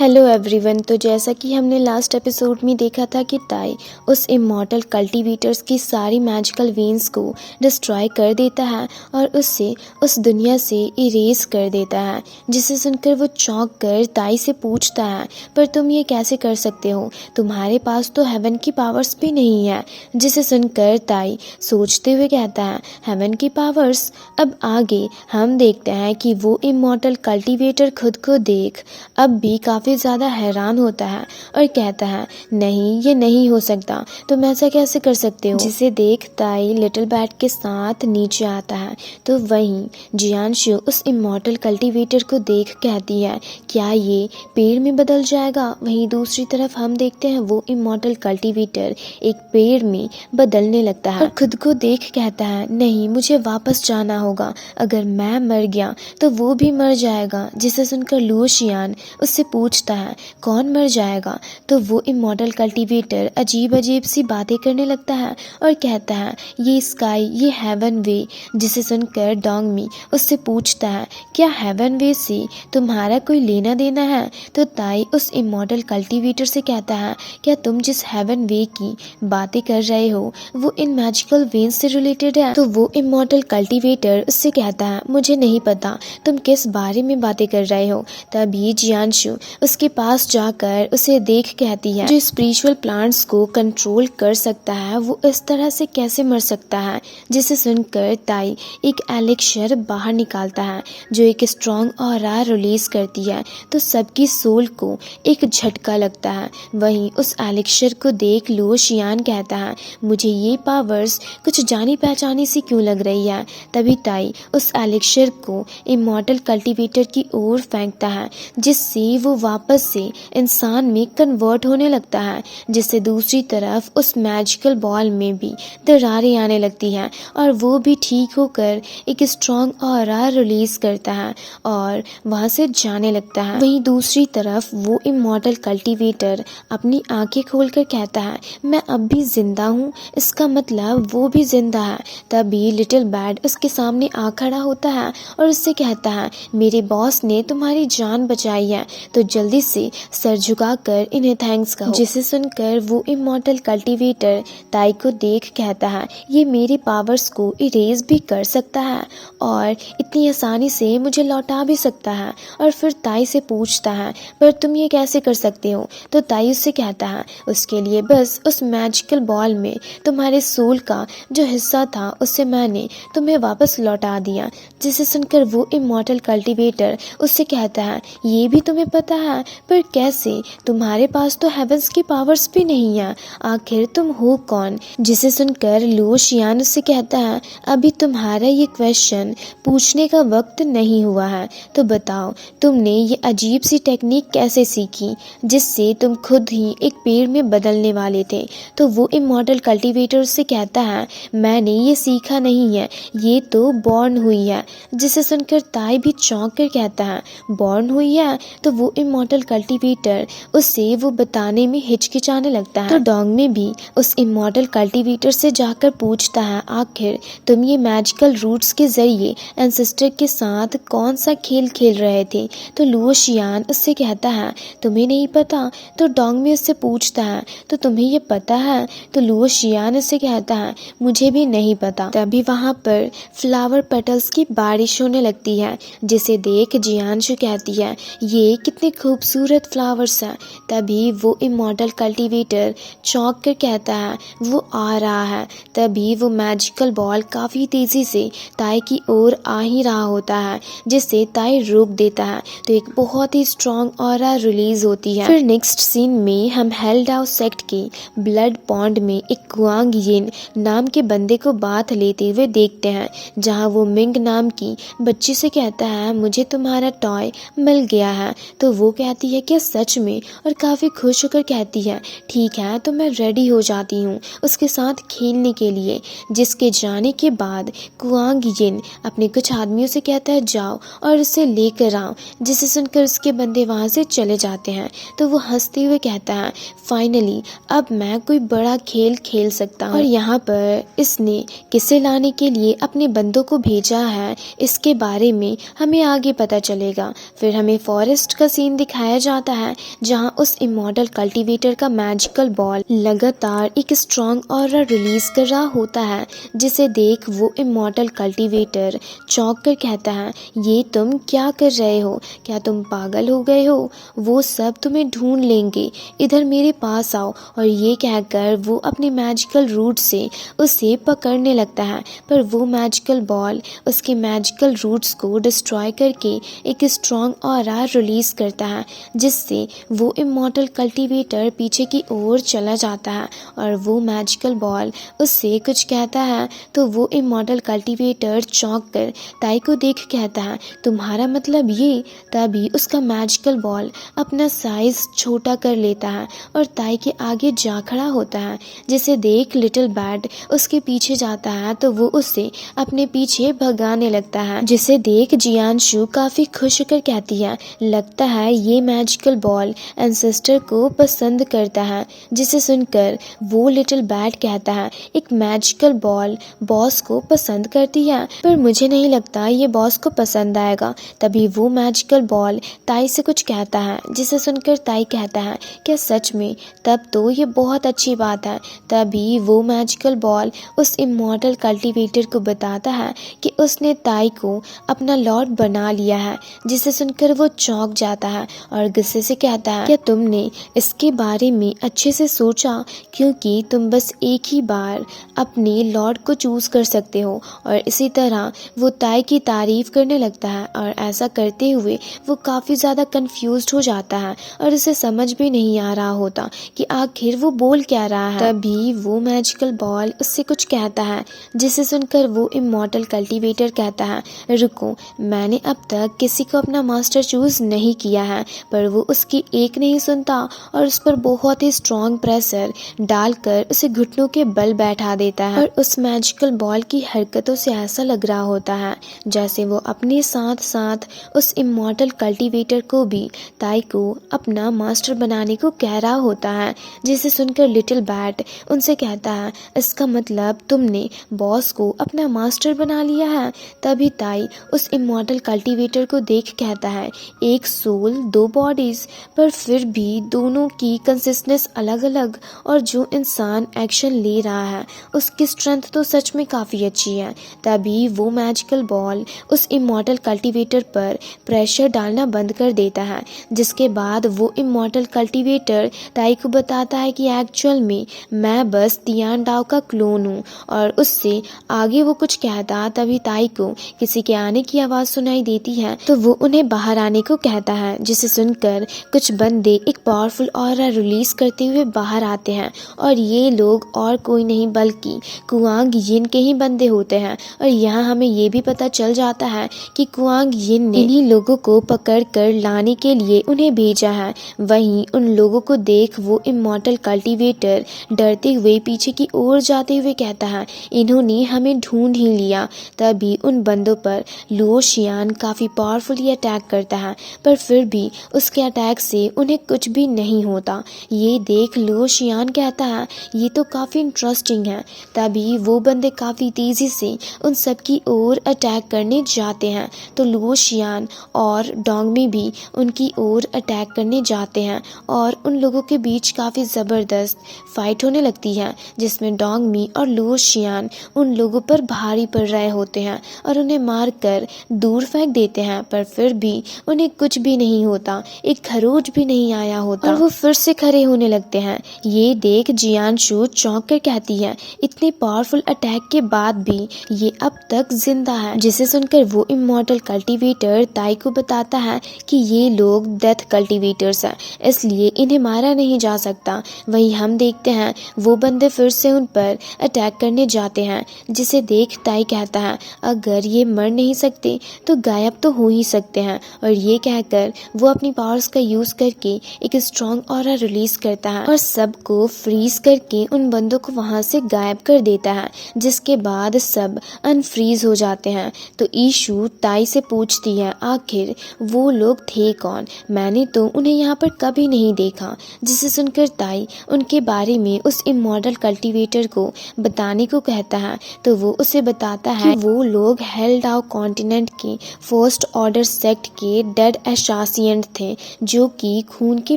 Hello everyone. तो जैसा कि हमने लास्ट एपिसोड में देखा था कि ताई उस इमॉर्टल कल्टीवेटर्स की सारी मैजिकल वेन्स को डिस्ट्रॉय कर देता है और उससे उस दुनिया से इरेज कर देता है, जिसे सुनकर वो चौंक कर ताई से पूछता है, पर तुम ये कैसे कर सकते हो? तुम्हारे पास तो हेवन की पावर्स भी नहीं है। जिसे सुनकर ताई सोचते हुए कहता है, हेवन की पावर्स? अब आगे हम देखते हैं कि वो इमॉर्टल कल्टीवेटर खुद को देख अब भी काफ़ी ज़्यादा हैरान होता है और कहता है, नहीं, ये नहीं हो सकता, तुम ऐसा कैसे कर सकते हो? जिसे देख ताई लिटिल बैट के साथ नीचे आता है। तो वहीं जियांशु उस इमॉर्टल कल्टीवेटर को देख कहती है, क्या ये पेड़ में बदल जाएगा? वहीं दूसरी तरफ हम देखते हैं वो इमॉर्टल कल्टीवेटर एक पेड़ में बदलने लगता है और खुद को देख कहता है, नहीं, मुझे वापस जाना होगा। अगर मैं मर गया तो वो भी मर जाएगा। जिसे सुनकर लुओशियान उससे पूछता है, कौन मर जाएगा? तो वो इमॉर्टल कल्टीवेटर अजीब अजीब सी बातें करने लगता है और कहता है, ये स्काई, ये हेवन वे। जिसे सुनकर डोंगमी उससे पूछता है, क्या हेवन वे से तुम्हारा कोई लेना देना है? तो ताई उस इमॉर्टल कल्टीवेटर से कहता है, क्या तुम जिस हेवन वे की बातें कर रहे हो वो इन मैजिकल वेन्स से रिलेटेड है? तो वो इमॉर्टल कल्टीवेटर उससे कहता है, मुझे नहीं पता तुम किस बारे में बातें कर रहे हो। तभी जियांशु उसके पास जाकर उसे देख कहती है, जो स्पिरिचुअल प्लांट्स को कंट्रोल कर सकता है वो इस तरह से कैसे मर सकता है? जिसे सुनकर ताई एक एलेक्शर बाहर निकालता है जो एक स्ट्रॉन्ग ऑरा रिलीज करती है। तो सबकी सोल को एक झटका लगता है। वहीं उस एलेक्शर को देख लुओशियान कहता है, मुझे ये पावर्स कुछ जानी पहचानी सी क्यों लग रही है? तभी ताई उस एलेक्शर को इमॉर्टल कल्टीवेटर की ओर फेंकता है, जिससे वो वापस से इंसान में कन्वर्ट होने लगता है। जिससे दूसरी तरफ उस मैजिकल बॉल में भी दरारें आने लगती हैं और वो भी ठीक होकर एक स्ट्रॉन्ग ऑरा रिलीज करता है और वहाँ से जाने लगता है। वहीं दूसरी तरफ वो इमॉर्टल कल्टीवेटर अपनी आंखें खोलकर कहता है, मैं अब भी जिंदा हूँ, इसका मतलब वो भी जिंदा है। तभी लिटिल बैट उसके सामने आ खड़ा होता है और उससे कहता है, मेरे बॉस ने तुम्हारी जान बचाई है, तो जल्दी से सर झुकाकर इन्हें थैंक्स कहो। जिसे सुनकर वो इमॉर्टल कल्टीवेटर ताई को देख कहता है, ये मेरे पावर्स को इरेज भी कर सकता है और इतनी आसानी से मुझे लौटा भी सकता है। और फिर ताई से पूछता है, पर तुम ये कैसे कर सकते हो? तो ताई उससे कहता है, उसके लिए बस उस मैजिकल बॉल में तुम्हारे सोल का जो हिस्सा था उससे मैंने तुम्हें वापस लौटा दिया। जिसे सुनकर वो इमॉर्टल कल्टीवेटर उससे कहता है, ये भी तुम्हें पता है? पर कैसे? तुम्हारे पास तो हेवंस की पावर्स भी नहीं है, आखिर तुम हो कौन? जिसे सुनकर लुओशियान उससे कहता है, अभी तुम्हारा ये क्वेश्चन पूछने का वक्त नहीं हुआ है, तो बताओ तुमने ये अजीब सी टेक्निक कैसे सीखी जिससे तुम खुद ही एक पेड़ में बदलने वाले थे? तो वो इमॉर्टल कल्टीवेटर से कहता है, मैंने ये सीखा नहीं है, ये तो बॉर्न हुई है। जिसे सुनकर ताई भी चौंक कर कहता है, बॉर्न हुई है? तो वो इमॉर्टल कल्टीवेटर उससे वो बताने में हिचकिचाने लगता है। तो डोंगमी भी उस इमॉर्टल कल्टीवेटर से जाकर पूछता है, आखिर तुम ये मैजिकल रूट्स के जरिए एंसेस्टर के साथ कौन सा खेल खेल रहे थे? तो लुओशियान उससे कहता है, तुम्हें नहीं पता? तो डोंगमी उससे पूछता है, तो तुम्हें ये पता है? तो लुओशियान उससे कहता है, मुझे भी नहीं पता। तभी वहाँ पर फ्लावर पेटल्स की बारिश होने लगती है। जिसे देख जियांशु कहती है, ये कितने खूबसूरत फ्लावर्स हैं। तभी वो इमॉर्टल कल्टीवेटर चौंक कर कहता है, वो आ रहा है। तभी वो मैजिकल बॉल काफ़ी तेज़ी से ताई की ओर आ ही रहा होता है, जिससे ताई रोक देता है। तो एक बहुत ही स्ट्रॉन्ग ऑरा रिलीज होती है। फिर नेक्स्ट सीन में हम हेल्डाओ सेक्ट के ब्लड पॉन्ड में एक कुआंग यिन नाम के बंदे को बाथ लेते हुए देखते हैं, जहाँ वो मिंग नाम की बच्ची से कहता है, मुझे तुम्हारा टॉय मिल गया है। तो वो कहती है, क्या सच में? और काफ़ी खुश होकर कहती है, ठीक है, तो मैं रेडी हो जाती हूँ उसके साथ खेलने के लिए। जिसके जाने के बाद कुआंग यिन अपने कुछ आदमियों से कहता है, जाओ और उसे लेकर आओ। जिसे सुनकर उसके बंदे वहाँ से चले जाते हैं। तो वो हंसते हुए कहता है, फाइनली अब मैं कोई बड़ा खेल खेल सकता हूँ। और यहाँ पर इसने किसे लाने के लिए अपने बंदों को भेजा है, इसके बारे में हमें आगे पता चलेगा। फिर हमें फॉरेस्ट का सीन दिखाया जाता है जहां उस इमॉर्टल कल्टीवेटर का मैजिकल बॉल लगातार एक स्ट्रॉन्ग ऑरा रिलीज कर रहा होता है, जिसे देख वो इमॉर्टल कल्टीवेटर चौंक कर कहता है, ये तुम क्या कर रहे हो? क्या तुम पागल हो गए हो? वो सब तुम्हें ढूंढ लेंगे, इधर मेरे पास आओ। और ये कहकर वो अपने मैजिकल रूट से उसे पकड़ने लगता है, पर वो मैजिकल बॉल उसके मैजिकल रूट्स को डिस्ट्रॉय करके एक स्ट्रॉन्ग ऑरा रिलीज करता है, जिससे वो इमॉर्टल कल्टीवेटर पीछे की ओर चला जाता है और वो मैजिकल बॉल उससे कुछ कहता है तो वो इमॉर्टल कल्टीवेटर चौंक कर ताई को देख कहता है, तुम्हारा मतलब ये? तभी उसका मैजिकल बॉल अपना साइज छोटा कर लेता है और ताई के आगे जा खड़ा होता है, जिसे देख लिटिल बैट उसके पीछे जाता है तो वो उसे अपने पीछे भगाने लगता है, जिसे देख जियांशु काफी खुश होकर कहती है, लगता है ये मैजिकल बॉल एंसेस्टर को पसंद करता है। जिसे सुनकर वो लिटिल बैट कहता है, एक मैजिकल बॉल बॉस को पसंद करती है, पर मुझे नहीं लगता ये बॉस को पसंद आएगा। तभी वो मैजिकल बॉल ताई से कुछ कहता है, जिसे सुनकर ताई कहता है, क्या सच में? तब तो ये बहुत अच्छी बात है। तभी वो मैजिकल बॉल उस इमॉर्टल कल्टीवेटर को बताता है कि उसने ताई को अपना लॉर्ड बना लिया है, जिसे सुनकर वो चौंक जाता है और गुस्से से कहता है, क्या तुमने इसके बारे में अच्छे से सोचा? क्योंकि तुम बस एक ही बार अपने लॉर्ड को चूज कर सकते हो। और इसी तरह वो ताई की तारीफ करने लगता है और ऐसा करते हुए वो काफ़ी ज़्यादा कंफ्यूज्ड हो जाता है और उसे समझ भी नहीं आ रहा होता कि आखिर वो बोल क्या रहा है। तभी वो मैजिकल बॉल उससे कुछ कहता है, जिसे सुनकर वो इमॉर्टल कल्टीवेटर कहता है, रुको, मैंने अब तक किसी को अपना मास्टर चूज नहीं किया है। पर वो उसकी एक नहीं सुनता और उस पर बहुत ही स्ट्रॉन्ग प्रेशर डालकर उसे घुटनों के बल बैठा देता है। और उस मैजिकल बॉल की हरकतों से ऐसा लग रहा होता है जैसे वो अपने साथ साथ उस इमॉर्टल कल्टीवेटर को भी ताई को अपना मास्टर बनाने को कह रहा होता है, जिसे सुनकर लिटिल बैट उनसे कहता है, इसका मतलब तुमने बॉस को अपना मास्टर बना लिया है। तभी ताई उस इमॉर्टल कल्टीवेटर को देख कहता है, एक सोल दो बॉडीज, पर फिर भी दोनों की कंसिस्टेंस अलग अलग, और जो इंसान एक्शन ले रहा है उसकी स्ट्रेंथ तो सच में काफ़ी अच्छी है। तभी वो मैजिकल बॉल उस इमॉर्टल कल्टीवेटर पर प्रेशर डालना बंद कर देता है, जिसके बाद वो इमॉर्टल कल्टीवेटर ताई को बताता है कि एक्चुअल में मैं बस तियान डाओ का क्लोन हूँ। और उससे आगे वो कुछ कहता तभी ताई को किसी के आने की आवाज़ सुनाई देती है, तो वो उन्हें बाहर आने को कहता है, जिसे सुनकर कुछ बंदे एक पावरफुल ऑरा रिलीज करते हुए बाहर आते हैं। और ये लोग और कोई नहीं बल्कि कुआंग यिन के ही बंदे होते हैं। और यहाँ हमें ये भी पता चल जाता है कि कुआंग यिन ने इन्हीं लोगों को पकड़ कर लाने के लिए उन्हें भेजा है। वहीं उन लोगों को देख वो इमॉर्टल कल्टीवेटर डरते हुए पीछे की ओर जाते हुए कहता है, इन्होंने हमें ढूंढ ही लिया। तभी उन बंदों पर लुओ शियान काफ़ी पावरफुली अटैक करता है, पर फिर भी उसके अटैक से उन्हें कुछ भी नहीं होता। ये देख लुओ शियान कहता है, ये तो काफ़ी इंटरेस्टिंग है। तभी वो बंदे काफ़ी तेज़ी से उन सब की ओर अटैक करने जाते हैं, तो लुओ शियान और डोंगमी भी उनकी ओर अटैक करने जाते हैं और उन लोगों के बीच काफ़ी ज़बरदस्त फाइट होने लगती है, जिसमें डोंगमी और लुओ शियान उन लोगों पर भारी पड़ रहे होते हैं और उन्हें मारकर दूर फेंक देते हैं, पर फिर भी उन्हें कुछ भी नहीं होता, एक खरोच भी नहीं आया होता और वो फिर से खड़े होने लगते हैं। ये देख जियांशु चौंक कर कहती है, इतने पावरफुल अटैक के बाद भी ये अब तक जिंदा है। जिसे सुनकर वो इमॉर्टल कल्टीवेटर ताई को बताता है कि ये लोग डेथ कल्टीवेटर्स हैं, इसलिए इन्हें मारा नहीं जा सकता। वहीं हम देखते हैं वो बंदे फिर से उन पर अटैक करने जाते हैं, जिसे देख ताई कहता है, अगर ये मर नहीं सकते तो गायब तो हो ही सकते हैं। और ये कहकर वो अपनी पावर्स का यूज करके एक स्ट्रॉन्ग ऑरा रिलीज करता है और सबको फ्रीज करके उन बंदों को वहां से गायब कर देता है, जिसके बाद सब अनफ्रीज हो जाते हैं। तो ईशु ताई से पूछती है, आखिर वो लोग थे कौन? मैंने तो उन्हें यहाँ पर कभी नहीं देखा। जिसे सुनकर ताई उनके बारे में उस इमॉर्टल कल्टीवेटर को बताने को कहता है, तो वो उसे बताता है कि वो लोग हेल डाओ कॉन्टिनेंट के फर्स्ट ऑर्डर सेक्ट के डेड एशासियन लैंड थे जो कि खून के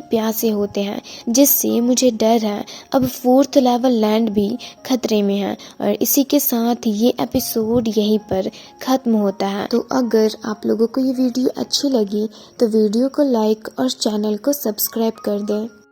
प्यासे होते हैं, जिससे मुझे डर है अब 4th लेवल लैंड भी खतरे में है। और इसी के साथ ये एपिसोड यहीं पर ख़त्म होता है। तो अगर आप लोगों को ये वीडियो अच्छी लगी तो वीडियो को लाइक और चैनल को सब्सक्राइब कर दें।